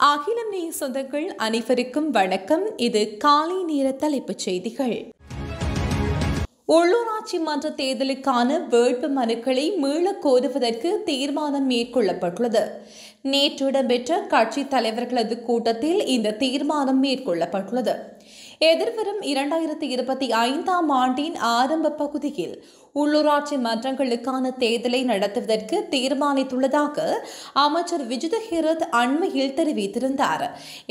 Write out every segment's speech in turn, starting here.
அகிலம் நேய சொந்தங்கள் அனைவருக்கும் வணக்கம். இது காலை நேர தலைப்புச் செய்திகள். உள்ளூராட்சி மன்ற தேர்தலுக்கான வேட்பு மனுக்களை மீளக் கோருவதற்கு தீர்மானம் மேற்கொள்ளப்பட்டுள்ளது. நேற்று இடம்பெற்ற கட்சித் தலைவர்களது கூட்டத்தில் இந்த தீர்மானம் மேற்கொள்ளப்பட்டுள்ளது. எதிர்வரும் 2025ஆம் ஆண்டின் ஆரம்ப பகுதியில் உள்ளூராட்சி மன்றங்களுக்கான தேர்தலை நடத்துவதற்கு தீர்மானித்துள்ளதாக அமைச்சர் விஜித ஹேரத் அண்மையில் தெரிவித்திருந்தார்.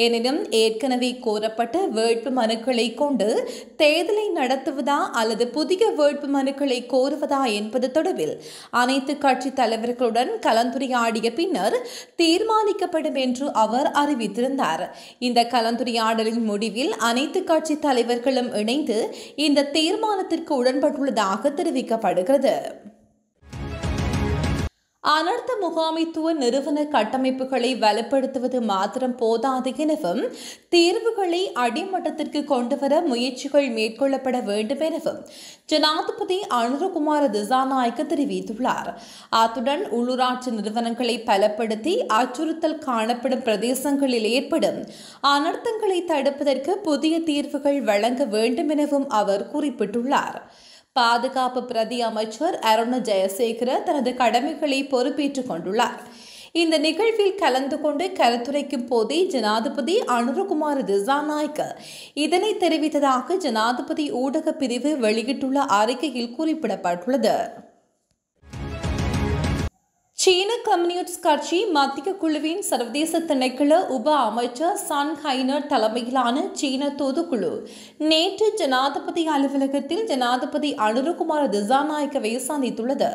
எனினும் ஏற்கனவே கோரப்பட்ட வேட்பு மனுக்களை கொண்டு தேர்தலை நடத்துவதா அல்லது புதிய வேட்பு மனுக்களை கோருவதா என்பது தொடர்பில் அனைத்து கட்சி தலைவர்களுடன் கலந்துரையாடிய பின்னர் தீர்மானிக்கப்படும் என்று அவர் அறிவித்திருந்தார். இந்த கலந்துரையாடலின் முடிவில் அனைத்து கட்சி தலைவர்களும் இணைந்து இந்த தீர்மானத்திற்கு உடன்பட்டுள்ளதாக தெரிவிக்கப்படுகிறது. அனர்த்த முகாமைத்துவ நிறுவன கட்டமைப்புகளை வலுப்படுத்துவது மாத்திரம் போதாது எனவும் தீர்வுகளை அடிமட்டத்திற்கு கொண்டுவர முயற்சிகள் மேற்கொள்ளப்பட வேண்டும் எனவும் ஜனாதிபதி அனுரகுமார திசாநாயக்க தெரிவித்துள்ளார். அத்துடன் உள்ளூராட்சி நிறுவனங்களை பலப்படுத்தி அச்சுறுத்தல் காணப்படும் பிரதேசங்களில் ஏற்படும் அனர்த்தங்களை தடுப்பதற்கு புதிய தீர்வுகள் வழங்க வேண்டும் எனவும் அவர் குறிப்பிட்டுள்ளார். பாதுகாப்பு பிரதி அமைச்சர் அருண ஜெயசேகர தனது கடமைகளை பொறுப்பேற்றுக் கொண்டுள்ளார். இந்த நிகழ்வில் கலந்து கொண்டு கருத்துரைக்கும் போதே ஜனாதிபதி அனுரகுமார திசாநாயக்க இதனை தெரிவித்ததாக ஜனாதிபதி ஊடக பிரிவு வெளியிட்டுள்ள அறிக்கையில் குறிப்பிடப்பட்டுள்ளது. சீன கம்யூனிஸ்ட் கட்சி மத்திய குழுவின் சர்வதேச திணைக்கள உப அமைச்சர் சன் ஹைனர் தலைமையிலான சீன தூதுக்குழு நேற்று ஜனாதிபதி அலுவலகத்தில் ஜனாதிபதி அனுரகுமார திசாநாயக்கவை சந்தித்துள்ளது.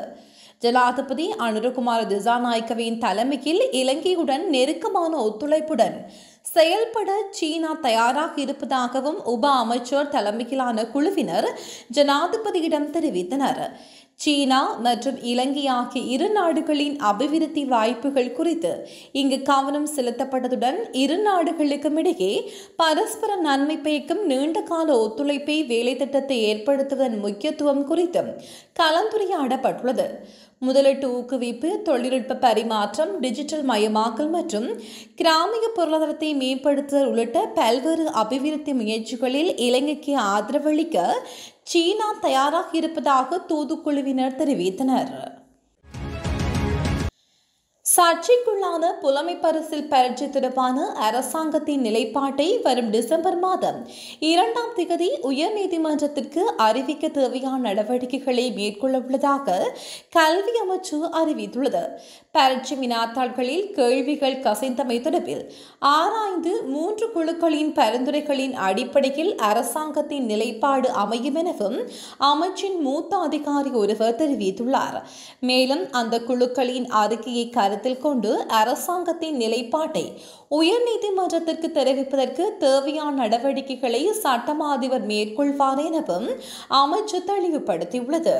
ஜனாதிபதி அனுரகுமார திசாநாயக்கவின் தலைமையில் இலங்கையுடன் நெருக்கமான ஒத்துழைப்புடன் செயல்பட சீனா தயாராக இருப்பதாகவும் உப அமைச்சர் தலைமையிலான குழுவினர் ஜனாதிபதியிடம் தெரிவித்தனர். சீனா மற்றும் இலங்கை ஆகிய இரு நாடுகளின் அபிவிருத்தி வாய்ப்புகள் குறித்து இங்கு கவனம் செலுத்தப்பட்டதுடன் இரு நாடுகளுக்கும் இடையே பரஸ்பர நன்மை பயக்கும் நீண்டகால ஒத்துழைப்பை வேலை திட்டத்தை ஏற்படுத்துவதன் முக்கியத்துவம் குறித்தும் கலந்துரையாடப்பட்டுள்ளது. முதலீட்டு ஊக்குவிப்பு, தொழில்நுட்ப பரிமாற்றம், டிஜிட்டல் மயமாக்கல் மற்றும் கிராமிய பொருளாதாரத்தை மேம்படுத்துதல் உள்ளிட்ட பல்வேறு அபிவிருத்தி முயற்சிகளில் இலங்கைக்கு ஆதரவளிக்க சீனா தயாராக இருப்பதாக தூதுக்குழுவினர் தெரிவித்தனர். சர்ச்சைக்குள்ளான புலமை பரிசில் பரீட்சை தொடர்பான அரசாங்கத்தின் நிலைப்பாட்டை வரும் டிசம்பர் மாதம் 2ஆம் தேதி உயர்நீதிமன்றத்திற்கு அறிவிக்க தேவையான நடவடிக்கைகளை மேற்கொள்ள உள்ளதாக கல்வி அமைச்சு அறிவித்துள்ளது. பரீட்சை வினாத்தாள்களில் கேள்விகள் கசிந்தமை தொடர்பில் ஆராய்ந்து 3 குழுக்களின் பரிந்துரைகளின் அடிப்படையில் அரசாங்கத்தின் நிலைப்பாடு அமையும் எனவும் அமைச்சின் மூத்த அதிகாரி ஒருவர் தெரிவித்துள்ளார். மேலும் அந்த குழுக்களின் அறிக்கையை கருத்தில் கொண்டு அரசாங்கத்தின் நிலைப்பாட்டை உயர்நீதிமன்றத்திற்கு தெரிவிப்பதற்கு தேவையான நடவடிக்கைகளை சட்டமா அதிபர் மேற்கொள்வார் எனவும் அமைச்சு தெளிவுபடுத்தியுள்ளது.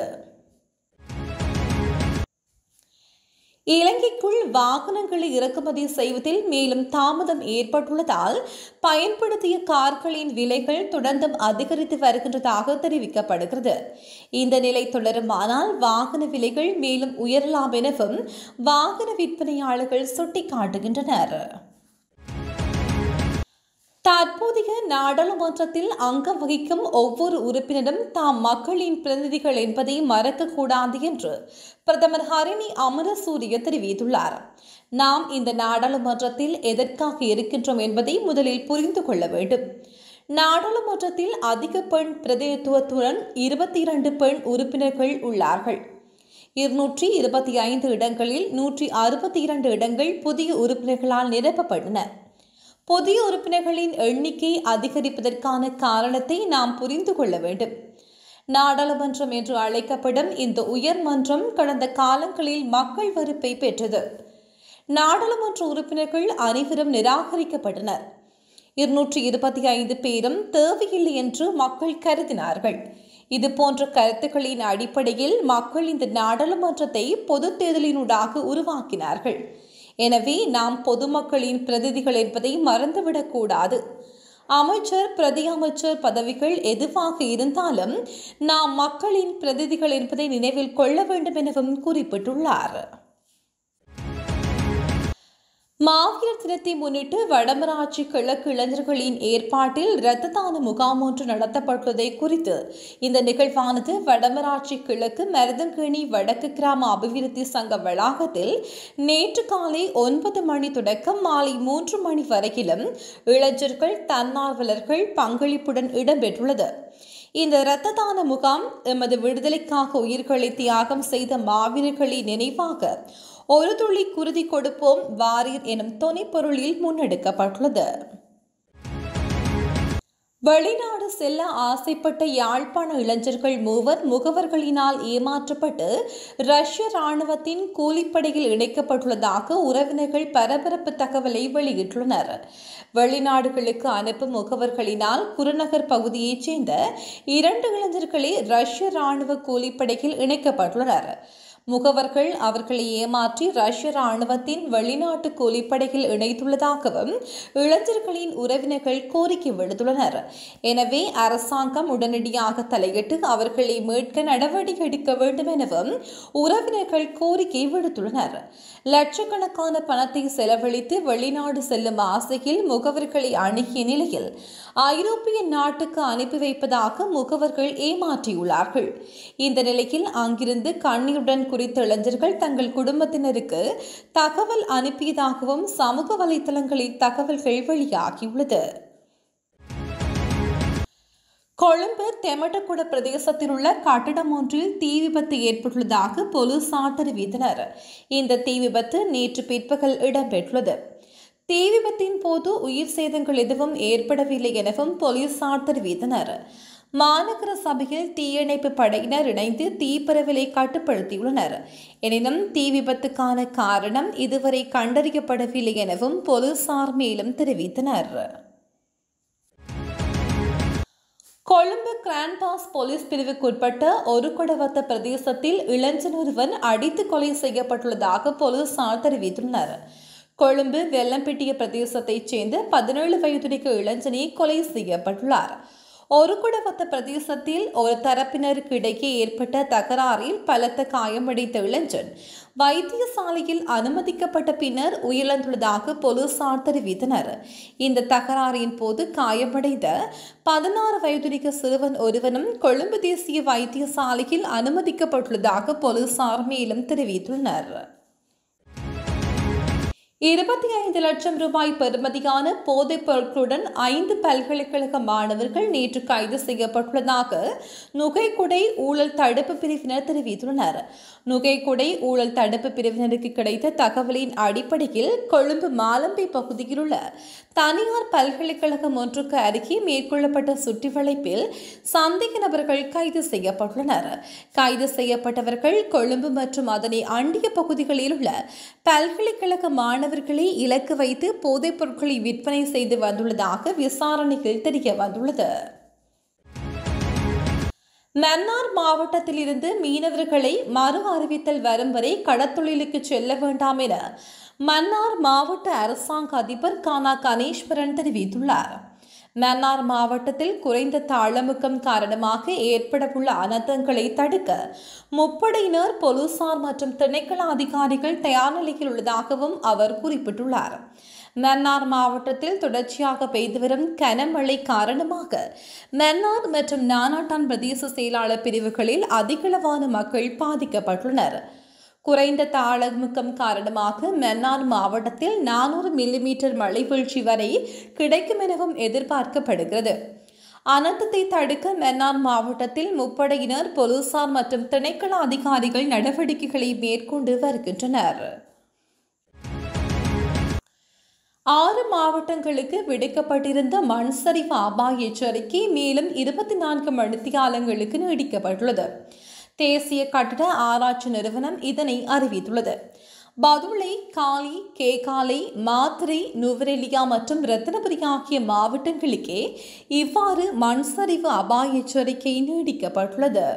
இலங்கைக்குள் வாகனங்களை இறக்குமதி செய்வதில் மேலும் தாமதம் ஏற்பட்டுள்ளதால் பயன்படுத்திய கார்களின் விலைகள் தொடர்ந்தும் அதிகரித்து வருகின்றதாக தெரிவிக்கப்படுகிறது. இந்த நிலை தொடருமானால் வாகன விலைகள் மேலும் உயரலாம் எனவும் வாகன விற்பனையாளர்கள் சுட்டிக்காட்டுகின்றனர். தற்போதைய நாடாளுமன்றத்தில் அங்கம் வகிக்கும் ஒவ்வொரு உறுப்பினரும் தாம் மக்களின் பிரதிநிதிகள் என்பதை மறக்கக்கூடாது என்று பிரதமர் ஹரிணி அமரசூரிய தெரிவித்துள்ளார். நாம் இந்த நாடாளுமன்றத்தில் எதற்காக இருக்கின்றோம் என்பதை முதலில் புரிந்து கொள்ள வேண்டும். நாடாளுமன்றத்தில் அதிக பெண் பிரதிநிதித்துவத்துடன் 22 பெண் உறுப்பினர்கள் உள்ளார்கள். 225 இடங்களில் 162 இடங்கள் புதிய உறுப்பினர்களால் நிரப்பப்பட்டன. புதிய உறுப்பினர்களின் எண்ணிக்கை அதிகரிப்பதற்கான காரணத்தை நாம் புரிந்து கொள்ள வேண்டும். நாடாளுமன்றம் என்று அழைக்கப்படும் இந்த உயர்மன்றம் கடந்த காலங்களில் மக்கள் வெறுப்பை பெற்றது. நாடாளுமன்ற உறுப்பினர்கள் அனைவரும் நிராகரிக்கப்பட்டனர். 225 பேரும் தேவையில்லை என்று மக்கள் கருதினார்கள். இதுபோன்ற கருத்துக்களின் அடிப்படையில் மக்கள் இந்த நாடாளுமன்றத்தை பொதுத் தேர்தலினூடாக உருவாக்கினார்கள். எனவே நாம் பொதுமக்களின் பிரதிநிதிகள் என்பதை மறந்துவிடக்கூடாது. அமைச்சர், பிரதி அமைச்சர் பதவிகள் எதுவாக இருந்தாலும் நாம் மக்களின் பிரதிநிதிகள் என்பதை நினைவில் கொள்ள வேண்டும் எனவும் குறிப்பிட்டுள்ளார். மாவீரர் தினத்தை முன்னிட்டு வடமராட்சி கிழக்கு இளைஞர்களின் ஏற்பாட்டில் இரத்த தான முகாம் ஒன்று நடத்தப்பட்டுள்ளதை குறித்து இந்த நிகழ்வானது வடமராட்சி கிழக்கு மருதங்கேணி வடக்கு கிராம அபிவிருத்தி சங்க வளாகத்தில் நேற்று காலை 9 மணி தொடக்கம் மாலை 3 மணி வரையிலும் இளைஞர்கள் தன்னார்வலர்கள் பங்களிப்புடன் இடம்பெற்றுள்ளது. இந்த இரத்த தான முகாம் எமது விடுதலைக்காக உயிர்களை தியாகம் செய்த மாவீரர்களின் நினைவாக ஒரு துளி குருதி கொடுப்போம் வாரீர் எனும் தொனிப்பொருளில் முன்னெடுக்கப்பட்டுள்ளது. வெளிநாடு செல்ல ஆசைப்பட்ட யாழ்ப்பாண இளைஞர்கள் 3 முகவர்களினால் ஏமாற்றப்பட்டு ரஷ்ய ராணுவத்தின் கூலிப்படையில் இணைக்கப்பட்டுள்ளதாக உறவினர்கள் பரபரப்பு தகவலை வெளியிட்டுள்ளனர். வெளிநாடுகளுக்கு அனுப்பும் முகவர்களினால் குருநகர் பகுதியைச் சேர்ந்த 2 இளைஞர்களே ரஷ்ய ராணுவ கூலிப்படையில் இணைக்கப்பட்டுள்ளனர். முகவர்கள் அவர்களை ஏமாற்றி ரஷ்ய ராணுவத்தின் வெளிநாட்டு கூலிப்படையில் இணைத்துள்ளதாகவும் இளைஞர்களின் உறவினர்கள் கோரிக்கை விடுத்துள்ளனர். எனவே அரசாங்கம் உடனடியாக தலையிட்டு அவர்களை மீட்க நடவடிக்கை எடுக்க வேண்டும் எனவும் உறவினர்கள் கோரிக்கை விடுத்துள்ளனர். லட்சக்கணக்கான பணத்தை செலவழித்து வெளிநாடு செல்லும் ஆசையில் முகவர்களை அணுகிய நிலையில் ஐரோப்பிய நாட்டுக்கு அனுப்பி வைப்பதாக முகவர்கள் ஏமாற்றியுள்ளார்கள். இந்த நிலையில் அங்கிருந்து கண்ணீருடன் குறித்த இளைஞர்கள் தங்கள் குடும்பத்தினருக்கு தகவல் அனுப்பியதாகவும் சமூக வலைதளங்களில் தகவல்கள் வெளியாகியுள்ளது. கொழும்பு தெமட்டகுட பிரதேசத்தில் உள்ள கட்டடம் ஒன்றில் தீ விபத்து ஏற்பட்டுள்ளதாக போலீசார் தெரிவித்தனர். இந்த தீ விபத்து நேற்று பிற்பகல் இடம்பெற்றுள்ளது. தீ விபத்தின் போது உயிர் சேதங்கள் எதுவும் ஏற்படவில்லை எனவும் போலீசார் தெரிவித்தனர். மாநகர சபையில் தீயணைப்பு படையினர் இணைந்து தீப்பரவலை கட்டுப்படுத்தியுள்ளனர். எனினும் தீ விபத்துக்கான காரணம் இதுவரை கண்டறியப்படவில்லை எனவும் போலீசார் மேலும் தெரிவித்தனர். கொழும்பு கிராண்ட் பாஸ் போலீஸ் பிரிவுக்குட்பட்ட ஒரு கொடவத்த பிரதேசத்தில் இளைஞன் ஒருவன் அடித்து கொலை செய்யப்பட்டுள்ளதாக போலீசார் தெரிவித்துள்ளனர். கொழும்பு வெள்ளம்பிட்டிய பிரதேசத்தைச் சேர்ந்த 17 வயதுடைய இளைஞனே கொலை செய்யப்பட்டுள்ளார். ஒரு குடவத்த பிரதேசத்தில் ஒரு தரப்பினருக்கு இடையே ஏற்பட்ட தகராறில் பலத்த காயமடைந்த இளைஞன் வைத்தியசாலையில் அனுமதிக்கப்பட்ட பின்னர் உயிரிழந்துள்ளதாக போலீசார் தெரிவித்தனர். இந்த தகராறின் போது காயமடைந்த 16 வயதுடைய சிறுவன் ஒருவனும் கொழும்பு தேசிய வைத்தியசாலையில் அனுமதிக்கப்பட்டுள்ளதாக போலீசார் மேலும் தெரிவித்துள்ளனர். 25 லட்சம் ரூபாய் பெறுமதியான போதைப் பொருட்களுடன் 5 பல்கலைக்கழக மாணவர்கள் நேற்று கைது செய்யப்பட்டுள்ளதாக நுகைக்குடை ஊழல் தடுப்பு பிரிவினர் தெரிவித்துள்ளனர். நுகைக்குடை ஊழல் தடுப்பு பிரிவினருக்கு கிடைத்த தகவலின் அடிப்படையில் கொழும்பு மாலம்பை பகுதியில் உள்ள தனியார் பல்கலைக்கழகம் ஒன்றுக்கு அருகே மேற்கொள்ளப்பட்ட சுற்றிவளைப்பில் சந்தேக நபர்கள் கைது செய்யப்பட்டுள்ளனர். கைது செய்யப்பட்டவர்கள் கொழும்பு மற்றும் அதனை அண்டிய பகுதிகளில் உள்ள பல்கலைக்கழக மாணவர்களை இலக்கு வைத்து போதைப் பொருட்களை விற்பனை செய்து வந்துள்ளதாக விசாரணையில் தெரிய வந்துள்ளது. மன்னார் மாவட்டத்தில் இருந்து மீனவர்களை மறு அறிவித்தல் வரும் வரை கடற்தொழிலுக்கு செல்ல வேண்டாம் என மன்னார் மாவட்ட அரசாங்க அதிபர் கானா கணேஸ்வரன் தெரிவித்துள்ளார். மன்னார் மாவட்டத்தில் குறைந்த தாளமுக்கம் காரணமாக ஏற்படவுள்ள அனர்த்தங்களை தடுக்க முப்படையினர் போலீசார் மற்றும் திணைக்கள அதிகாரிகள் தயார் நிலையில் உள்ளதாகவும் அவர் குறிப்பிட்டுள்ளார். மன்னார் மாவட்டத்தில் தொடர்ச்சியாக பெய்து வரும் கனமழை காரணமாக மன்னார் மற்றும் நானாட்டான் பிரதேச செயலாளர் பிரிவுகளில் அதிகளவான மக்கள் பாதிக்கப்பட்டுள்ளனர். குறைந்த தாளமுக்கம் காரணமாக மன்னார் மாவட்டத்தில் 400 மில்லிமீட்டர் மழை வீழ்ச்சி வரை கிடைக்கும் எனவும் எதிர்பார்க்கப்படுகிறது. அனர்த்தத்தை தடுக்க மன்னார் மாவட்டத்தில் முப்படையினர் போலீசார் மற்றும் திணைக்கள அதிகாரிகள் நடவடிக்கைகளை மேற்கொண்டு வருகின்றனர். 6 மாவட்டங்களுக்கு விடுக்கப்பட்டிருந்த மண் சரிவு அபாய எச்சரிக்கை மேலும் 24 மணித்தியாலங்களுக்கு நீடிக்கப்பட்டுள்ளது. தேசிய கட்டட ஆராய்ச்சி நிறுவனம் இதனை அறிவித்துள்ளது. பதுளை, காலி, கேகாலை, மாத்தறை, நுவரெலியா மற்றும் ரத்தினபுரி ஆகிய மாவட்டங்களுக்கே இவ்வாறு மண் சரிவு அபாய எச்சரிக்கை நீடிக்கப்பட்டுள்ளது.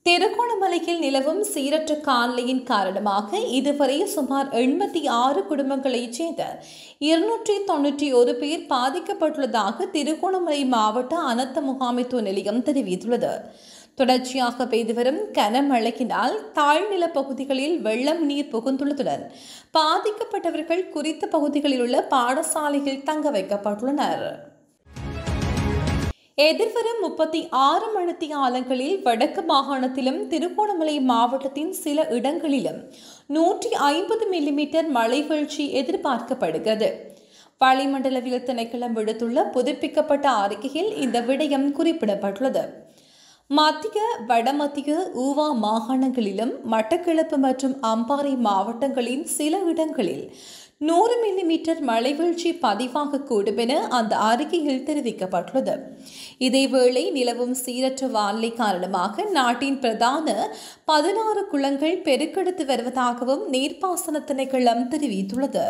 திருகோணமலையில் நிலவும் சீரற்ற காலநிலையின் காரணமாக இதுவரை சுமார் 86 குடும்பங்களைச் சேர்ந்த 291 பேர் பாதிக்கப்பட்டுள்ளதாக திருகோணமலை மாவட்ட அனர்த்த முகாமைத்துவ நிலையம் தெரிவித்துள்ளது. தொடர்ச்சியாக பெய்து வரும் கனமழையினால் தாழ்நில பகுதிகளில் வெள்ளம் நீர் புகுந்துள்ளதுடன் பாதிக்கப்பட்டவர்கள் குறித்த பகுதிகளில் உள்ள பாடசாலையில் தங்க வைக்கப்பட்டுள்ளனர். எதிர்வரும் 36 மணித்தியாலங்களில் வடக்கு மாகாணத்திலும் திருகோணமலை மாவட்டத்தின் சில இடங்களிலும் 150 மில்லிமீட்டர் மழை வீழ்ச்சி எதிர்பார்க்கப்படுகிறது. வளிமண்டலவியல் திணைக்களம் விடுத்துள்ள புதுப்பிக்கப்பட்ட அறிக்கையில் இந்த விடயம் குறிப்பிடப்பட்டுள்ளது. மத்திய வடமத்திய ஊவா மாகாணங்களிலும் மட்டக்களப்பு மற்றும் அம்பாறை மாவட்டங்களின் சில இடங்களில் 100 மில்லிமீட்டர் மழை வீழ்ச்சி பதிவாகக்கூடும் என அந்த அறிக்கையில் தெரிவிக்கப்பட்டுள்ளது. இதேவேளை நிலவும் சீரற்ற வானிலை காரணமாக நாட்டின் பிரதான 16 குளங்கள் பெருக்கெடுத்து வருவதாகவும் நீர்ப்பாசன திணைக்களம் தெரிவித்துள்ளது.